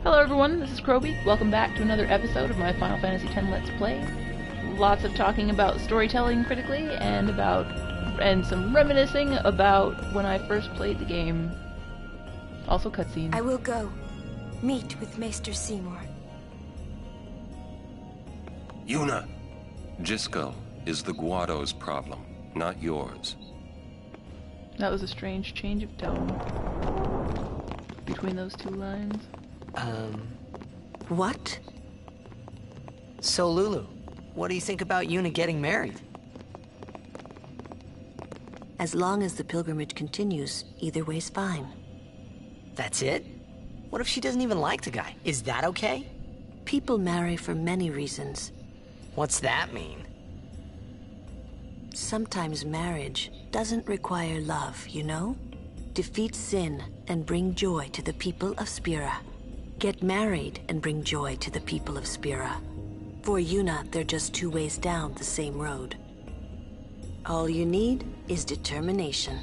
Hello everyone, this is Kroby. Welcome back to another episode of my Final Fantasy X Let's Play. Lots of talking about storytelling critically and some reminiscing about when I first played the game. Also cutscenes. I will go meet with Maester Seymour. Yuna! Jiskel is the Guado's problem, not yours. That was a strange change of tone between those two lines. What? So, Lulu, what do you think about Yuna getting married? As long as the pilgrimage continues, either way's fine. That's it? What if she doesn't even like the guy? Is that okay? People marry for many reasons. What's that mean? Sometimes marriage doesn't require love, you know? Defeat sin and bring joy to the people of Spira. Get married and bring joy to the people of Spira. For Yuna, they're just two ways down the same road. All you need is determination.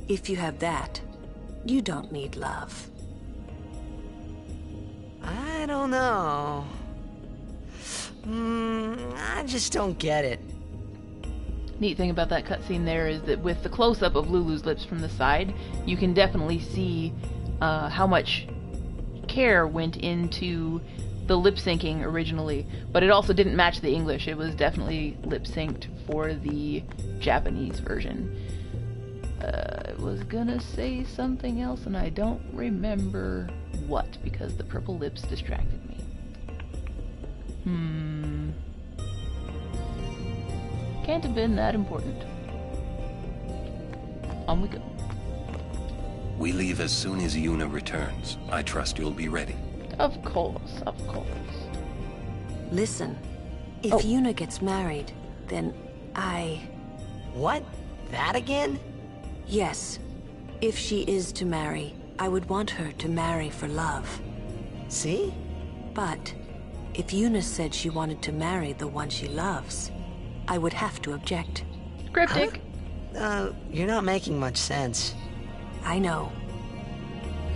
If you have that, you don't need love. I don't know. I just don't get it. Neat thing about that cutscene there is that with the close-up of Lulu's lips from the side, you can definitely see how much care went into the lip-syncing originally, but it also didn't match the English. It was definitely lip-synced for the Japanese version. I was gonna say something else and I don't remember what, because the purple lips distracted me. Can't have been that important. On we go. We leave as soon as Yuna returns. I trust you'll be ready. Of course, of course. Listen, if Yuna gets married, then What? That again? Yes. If she is to marry, I would want her to marry for love. See? But if Yuna said she wanted to marry the one she loves, I would have to object. Cryptic. You're not making much sense. I know.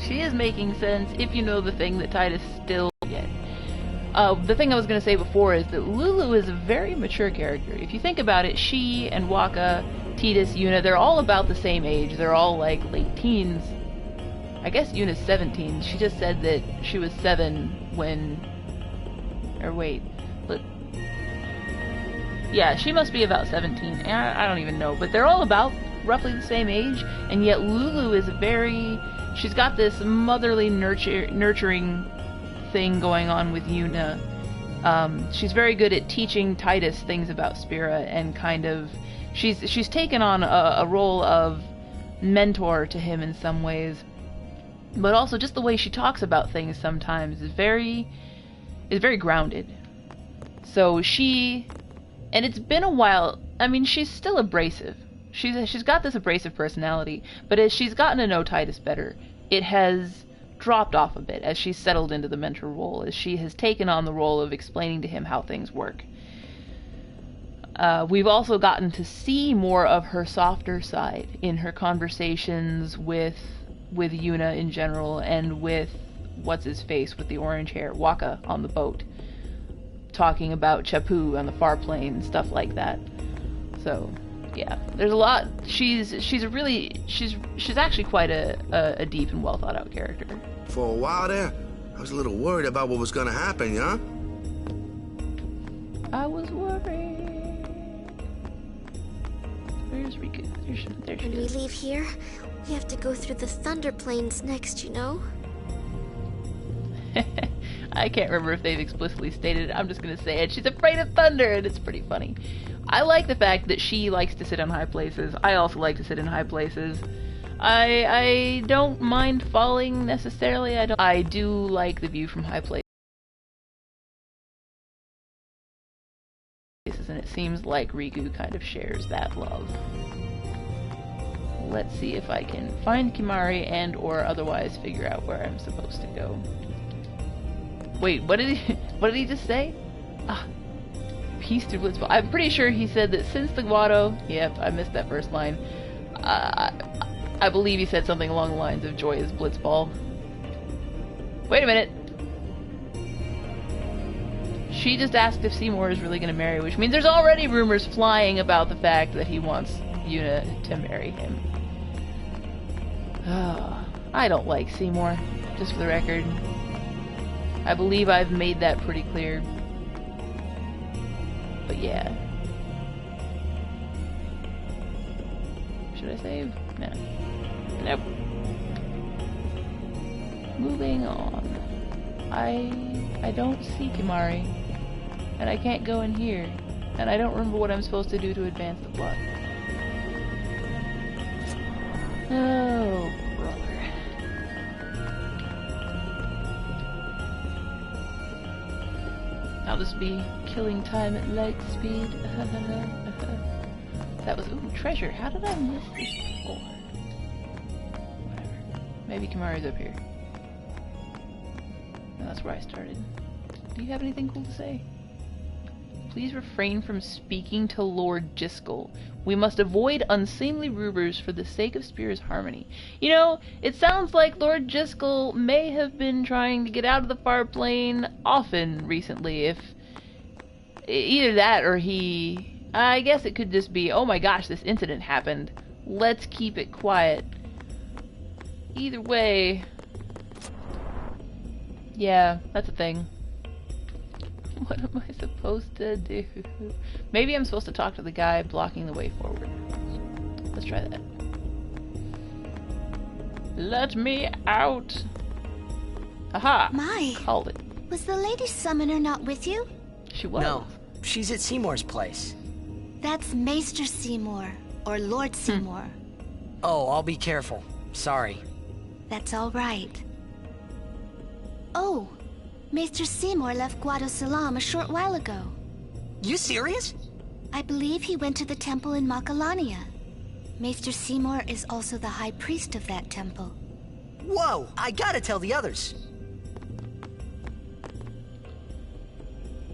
She is making sense if you know the thing that Titus still yet. The thing I was going to say before is that Lulu is a very mature character. If you think about it, she and Waka, Tidus, Yuna, they're all about the same age. They're all like late teens. I guess Yuna's 17. She just said that she was 7 when... Or wait. Look. Yeah, she must be about 17. I don't even know. But they're all about roughly the same age. And yet Lulu is very... She's got this motherly nurturing thing going on with Yuna. She's very good at teaching Titus things about Spira and kind of... She's taken on a role of mentor to him in some ways. But also just the way she talks about things sometimes is very grounded. So she... And it's been a while. I mean, she's still abrasive. She's got this abrasive personality, but as she's gotten to know Titus better, it has dropped off a bit as she's settled into the mentor role, as she has taken on the role of explaining to him how things work. We've also gotten to see more of her softer side in her conversations with Yuna in general, and with what's-his-face with the orange hair, Waka, on the boat, talking about Chapu on the far plane, stuff like that. So... yeah, there's a lot. She's actually quite a deep and well thought out character. For a while there, I was a little worried about what was gonna happen, yeah? I was worried. Where's Riku? There she When we is. leave here, we have to go through the Thunder Plains next, you know? I can't remember if they've explicitly stated it. I'm just gonna say it. She's afraid of thunder, and it's pretty funny. I like the fact that she likes to sit on high places. I also like to sit in high places. I don't mind falling necessarily. I do like the view from high places, and it seems like Riku kind of shares that love. Let's see if I can find Kimahri and or otherwise figure out where I'm supposed to go. Wait, what did he just say? Peace through Blitzball. I'm pretty sure he said that since the Guado... Yep, I missed that first line. I believe he said something along the lines of joy is Blitzball. Wait a minute. She just asked if Seymour is really going to marry, which means there's already rumors flying about the fact that he wants Yuna to marry him. I don't like Seymour, just for the record. I believe I've made that pretty clear. But yeah. Should I save? No. Nope. Moving on. I don't see Kimari. And I can't go in here. And I don't remember what I'm supposed to do to advance the plot. Oh, brother. I'll just be killing time at light speed. That was... Ooh, treasure. How did I miss this before? Whatever. Maybe Kimari's up here. No, that's where I started. Do you have anything cool to say? Please refrain from speaking to Lord Jiskel. We must avoid unseemly rumors for the sake of Spear's harmony. You know, it sounds like Lord Jiskel may have been trying to get out of the far plane often recently. If either that or he... I guess it could just be, oh my gosh, this incident happened. Let's keep it quiet. Either way... Yeah, that's a thing. What am I supposed to do? Maybe I'm supposed to talk to the guy blocking the way forward. Let's try that. Let me out! Aha! My! Called it. Was the Lady Summoner not with you? She was. No, she's at Seymour's place. That's Maester Seymour, or Lord Seymour. Oh, I'll be careful. Sorry. That's all right. Oh, Maester Seymour left Guado Salam a short while ago. You serious? I believe he went to the temple in Makalania. Maester Seymour is also the high priest of that temple. Whoa, I gotta tell the others.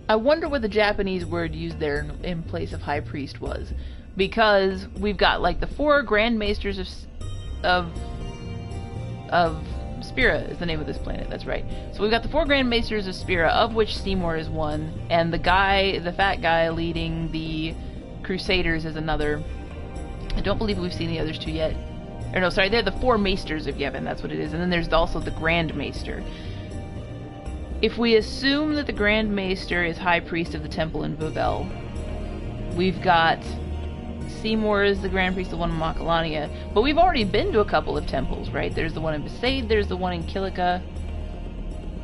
I wonder what the Japanese word used there in place of high priest was. Because we've got like the 4 Grand Maesters of Spira is the name of this planet, that's right. So we've got the 4 Grand Maesters of Spira, of which Seymour is one, and the fat guy leading the Crusaders is another. I don't believe we've seen the others 2 yet. Or no, sorry, they're the 4 Maesters of Yevon, that's what it is. And then there's also the Grand Maester. If we assume that the Grand Maester is High Priest of the Temple in Vauvel, we've got Seymour is the Grand Priest of one in Makalania, but we've already been to a couple of temples, right? There's the one in Besaid, there's the one in Kilika.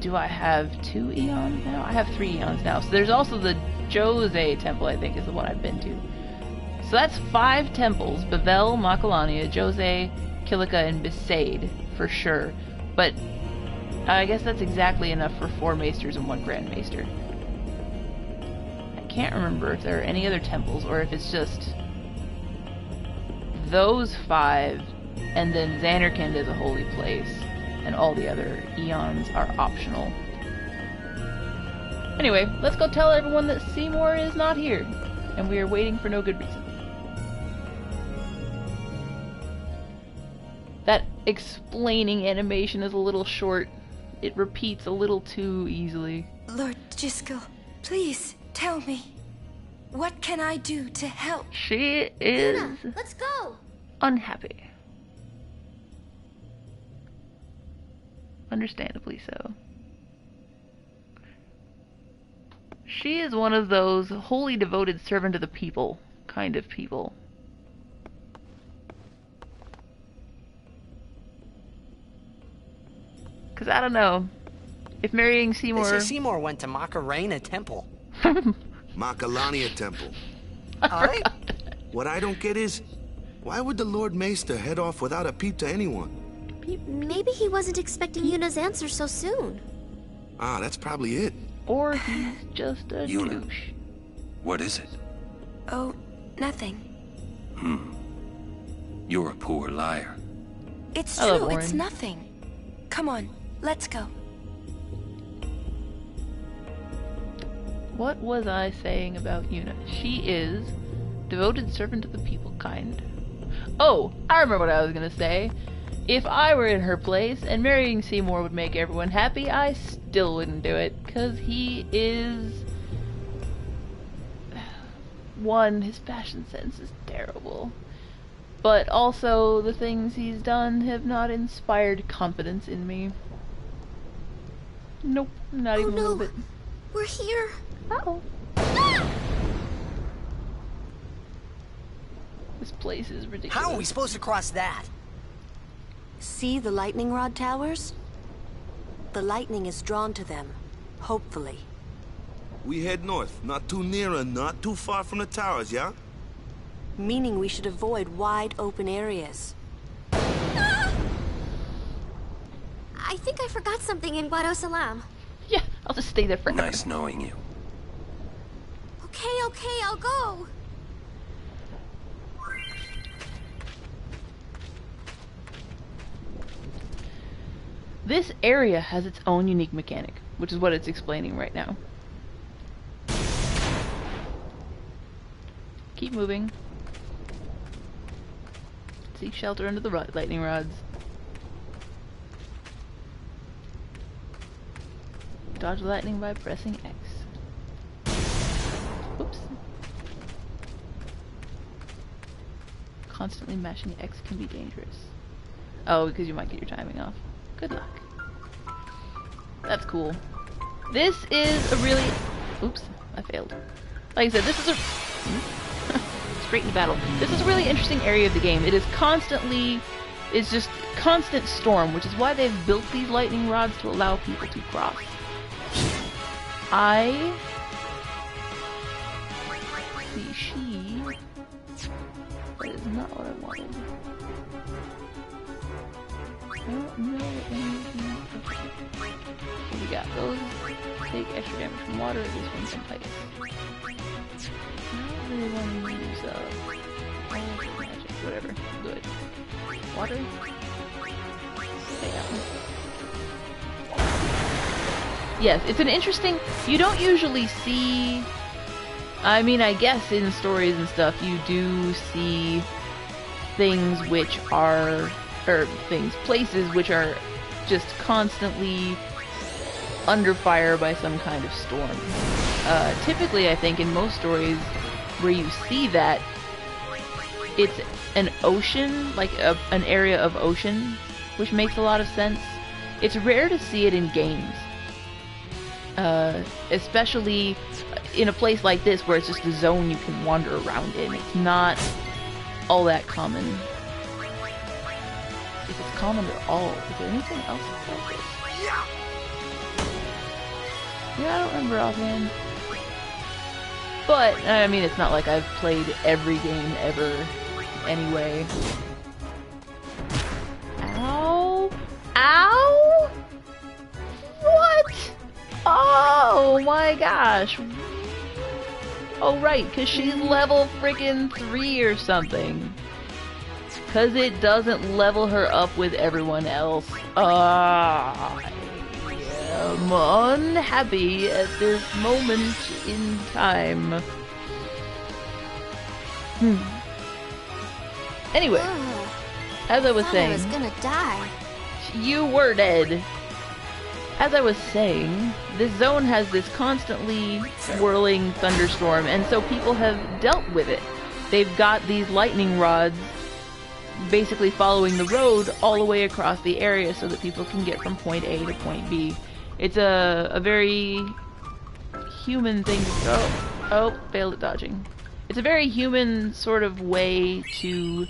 Do I have 2 eons now? I have 3 eons now. So there's also the Jose temple, I think, is the one I've been to. So that's 5 temples: Bavel, Makalania, Jose, Kilika, and Besaid, for sure. But I guess that's exactly enough for 4 Maesters and 1 Grand Maester. I can't remember if there are any other temples, or if it's just those 5, and then Xanarkand is a holy place, and all the other eons are optional. Anyway, let's go tell everyone that Seymour is not here, and we are waiting for no good reason. That explaining animation is a little short. It repeats a little too easily. Lord Jiskel, please tell me. What can I do to help? She is Yuna, let's go! unhappy. Understandably so. She is one of those wholly devoted servant of the people kind of people. Because I don't know, if marrying Seymour... They say Seymour went to Macarena Temple. Makalania Temple. Alright. What I don't get is, why would the Lord Maester head off without a peep to anyone? Maybe he wasn't expecting Yuna's answer so soon. Ah, that's probably it. Or he's just a Yuna. douche. What is it? Oh, nothing. You're a poor liar. It's I love true, it's Orin. nothing. Come on, let's go. What was I saying about Yuna? She is devoted servant of the people kind. Oh, I remember what I was gonna say. If I were in her place and marrying Seymour would make everyone happy, I still wouldn't do it, because he is one, his fashion sense is terrible. But also, the things he's done have not inspired confidence in me. Nope, not even a little bit. We're here. Uh-oh. This place is ridiculous. How are we supposed to cross that? See the lightning rod towers? The lightning is drawn to them, hopefully. We head north, not too near and not too far from the towers, yeah? Meaning we should avoid wide open areas. I think I forgot something in Guado Salam. Yeah, I'll just stay there forever. Nice knowing you. Okay, I'll go. This area has its own unique mechanic, which is what it's explaining right now. Keep moving. Seek shelter under the lightning rods. Dodge lightning by pressing X. Oops. Constantly mashing X can be dangerous. Oh, because you might get your timing off. Good luck. That's cool. This is a really... Oops, I failed. Like I said, this is a... Straight into battle. This is a really interesting area of the game. It is constantly... It's just constant storm, which is why they've built these lightning rods to allow people to cross. I... See, she... That is not what I wanted. I don't know anything. Okay. So we got those. Take extra damage from water. This one's in ice. I don't really want to use magic. Whatever. Good. Water. Stay out. Yes, it's an interesting. You don't usually see. I mean, I guess in stories and stuff, you do see things which are. Places which are just constantly under fire by some kind of storm. Typically, I think in most stories where you see that, it's an ocean, like an area of ocean, which makes a lot of sense. It's rare to see it in games. Especially in a place like this where it's just a zone you can wander around in. It's not all that common. If it's common at all, is there anything else like this? Yeah, I don't remember offhand. But, I mean, it's not like I've played every game ever anyway. Ow! Ow! What? Oh my gosh! Oh right, because she's level freaking 3 or something. Because it doesn't level her up with everyone else. I am unhappy at this moment in time. Anyway, as I was saying... I was gonna die. You were dead. As I was saying, this zone has this constantly swirling thunderstorm, and so people have dealt with it. They've got these lightning rods basically following the road all the way across the area so that people can get from point A to point B. It's a very human thing to go. Oh, failed at dodging. It's a very human sort of way to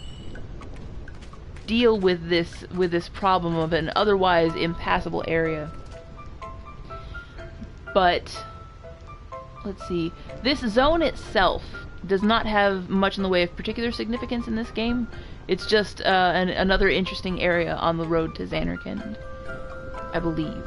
deal with this problem of an otherwise impassable area. But let's see. This zone itself does not have much in the way of particular significance in this game. It's just another interesting area on the road to Zanarkand, I believe.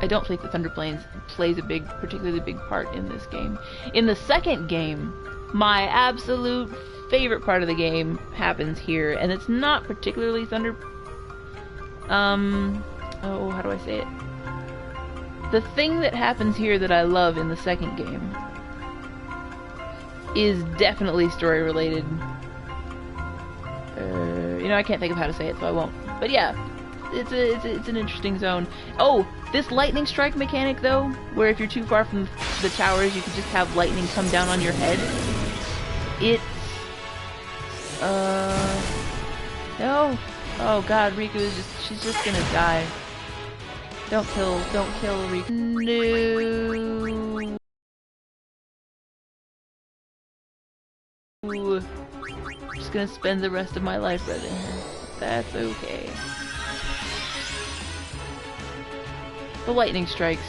I don't think the Thunder Plains plays a particularly big part in this game. In the second game, my absolute favorite part of the game happens here, and it's not particularly Thunder... oh, how do I say it? The thing that happens here that I love in the second game is definitely story related. You know, I can't think of how to say it, so I won't. But yeah, it's an interesting zone. Oh, this lightning strike mechanic though, where if you're too far from the towers, you can just have lightning come down on your head. It's no. Oh God, Riku is she's just gonna die. Don't kill Riku. No. I'm just gonna spend the rest of my life right in here. That's okay. The lightning strikes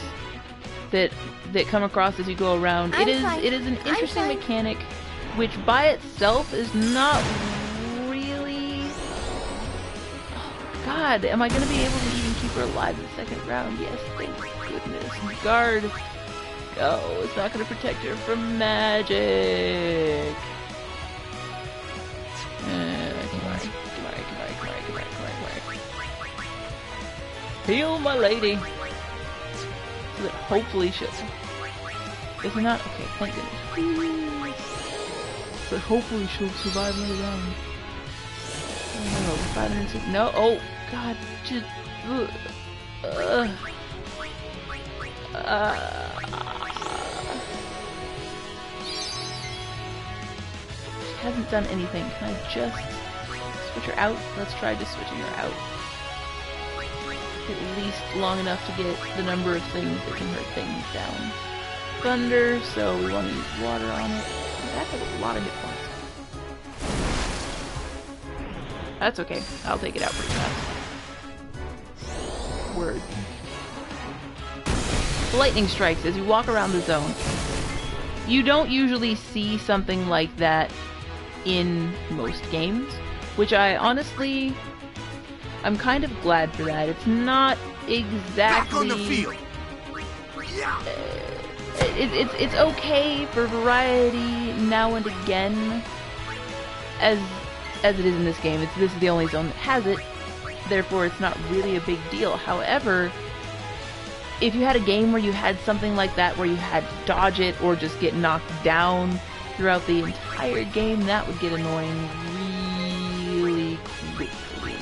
that come across as you go around. It is an interesting mechanic, which by itself is not really. Oh, God, am I gonna be able to even keep her alive in the second round? Yes, thank goodness. Guard. Oh, it's not gonna protect her from magic. Come on. Heal my lady. So that hopefully she'll... Is it not? Okay, thank goodness. But hopefully she'll survive another round. Oh, 506. No, oh, God, just... She hasn't done anything. Can I just switch her out? Let's try just switching her out. At least long enough to get the number of things that can hurt things down. Thunder, so we want to use water on it. That's a lot of hit points. That's okay. I'll take it out pretty fast. Word. Lightning strikes as you walk around the zone. You don't usually see something like that in most games, which I honestly... I'm kind of glad for that. It's not exactly... Back on the field. It's okay for variety now and again, as it is in this game. This is the only zone that has it, therefore it's not really a big deal. However, if you had a game where you had something like that, where you had to dodge it or just get knocked down throughout the entire game, that would get annoying really quickly.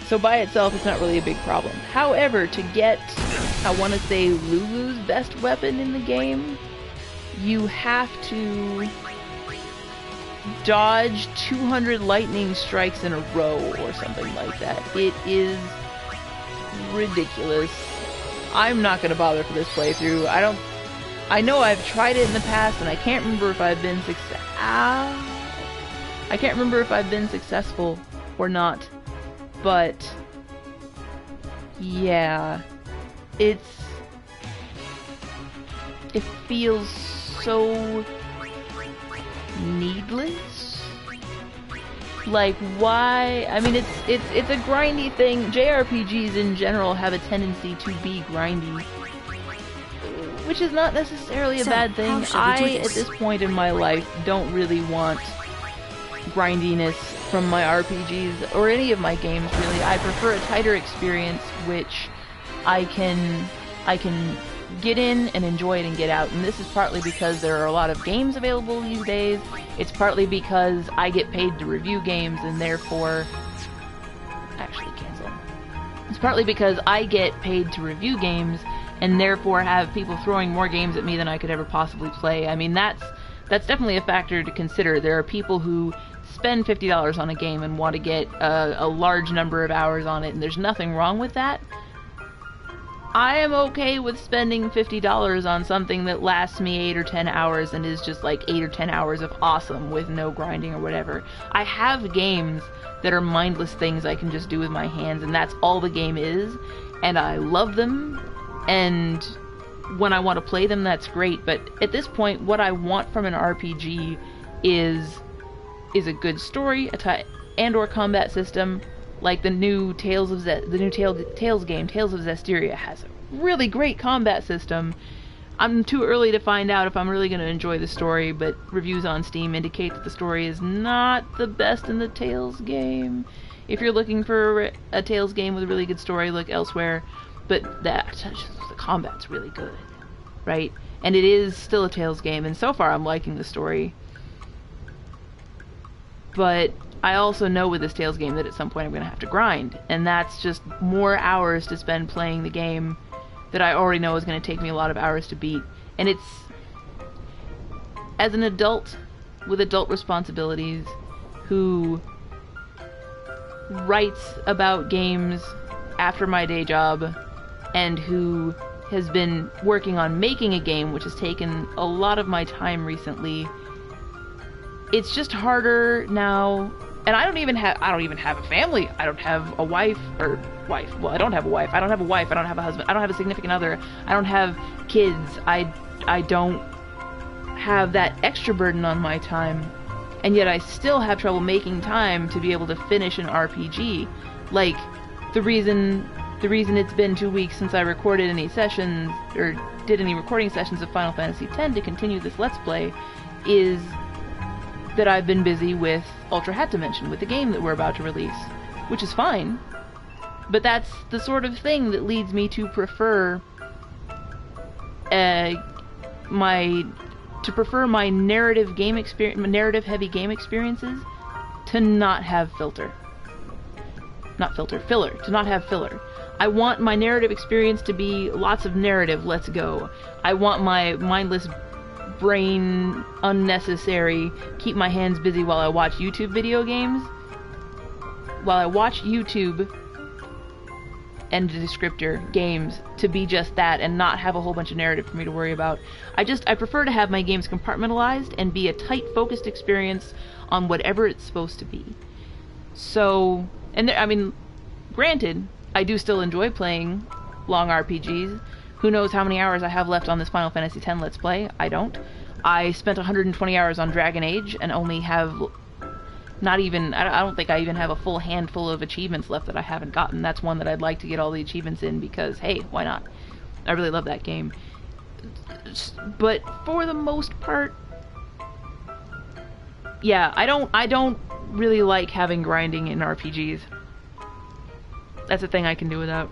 So by itself, it's not really a big problem. However, to get, I want to say, Lulu's best weapon in the game, you have to dodge 200 lightning strikes in a row or something like that. It is ridiculous. I'm not going to bother for this playthrough. I know I've tried it in the past, and I can't remember if I've been successful or not. But yeah, it feels so needless. Like, why? I mean, it's a grindy thing. JRPGs in general have a tendency to be grindy, which is not necessarily a bad thing. I, at this point in my life, don't really want grindiness from my RPGs or any of my games, really. I prefer a tighter experience, which I can get in and enjoy it and get out. And this is partly because there are a lot of games available these days. It's partly because I get paid to review games and therefore... Actually, cancel. It's partly because I get paid to review games and therefore have people throwing more games at me than I could ever possibly play. I mean, that's definitely a factor to consider. There are people who spend $50 on a game and want to get a large number of hours on it, and there's nothing wrong with that. I am okay with spending $50 on something that lasts me 8 or 10 hours and is just like 8 or 10 hours of awesome with no grinding or whatever. I have games that are mindless things I can just do with my hands, and that's all the game is, and I love them, and when I want to play them, that's great. But at this point, what I want from an RPG is a good story, and/or combat system. Like the new Tales game, Tales of Zestiria, has a really great combat system. I'm too early to find out if I'm really going to enjoy the story, but reviews on Steam indicate that the story is not the best in the Tales game. If you're looking for a Tales game with a really good story, look elsewhere. But the combat's really good, right? And it is still a Tales game, and so far I'm liking the story. But I also know with this Tales game that at some point I'm going to have to grind, and that's just more hours to spend playing the game that I already know is going to take me a lot of hours to beat. And it's... As an adult with adult responsibilities who writes about games after my day job and who has been working on making a game, which has taken a lot of my time recently, it's just harder now. And I don't even have a family. I don't have a wife. Well, I don't have a wife. I don't have a wife. I don't have a husband. I don't have a significant other. I don't have kids. I don't have that extra burden on my time. And yet I still have trouble making time to be able to finish an RPG. Like, the reason it's been 2 weeks since I recorded any sessions, or did any recording sessions of Final Fantasy X to continue this Let's Play, is that I've been busy with Ultra Hat Dimension, with the game that we're about to release. Which is fine, but that's the sort of thing that leads me to prefer my narrative heavy game experiences to not have filler. To not have filler. I want my narrative experience to be lots of narrative, let's go. I want my mindless brain, unnecessary, keep my hands busy while I watch YouTube video games. While I watch YouTube and the descriptor games to be just that and not have a whole bunch of narrative for me to worry about. I prefer to have my games compartmentalized and be a tight, focused experience on whatever it's supposed to be. So, granted, I do still enjoy playing long RPGs. Who knows how many hours I have left on this Final Fantasy X Let's Play? I don't. I spent 120 hours on Dragon Age and only have I don't think I even have a full handful of achievements left that I haven't gotten. That's one that I'd like to get all the achievements in because, hey, why not? I really love that game. But for the most part, yeah, I don't really like having grinding in RPGs. That's a thing I can do without.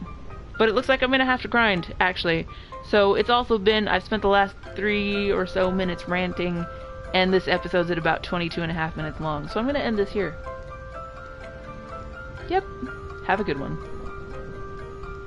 But it looks like I'm gonna have to grind, actually. So it's also been, I've spent the last 3 or so minutes ranting, and this episode's at about 22.5 minutes long. So I'm gonna end this here. Yep. Have a good one.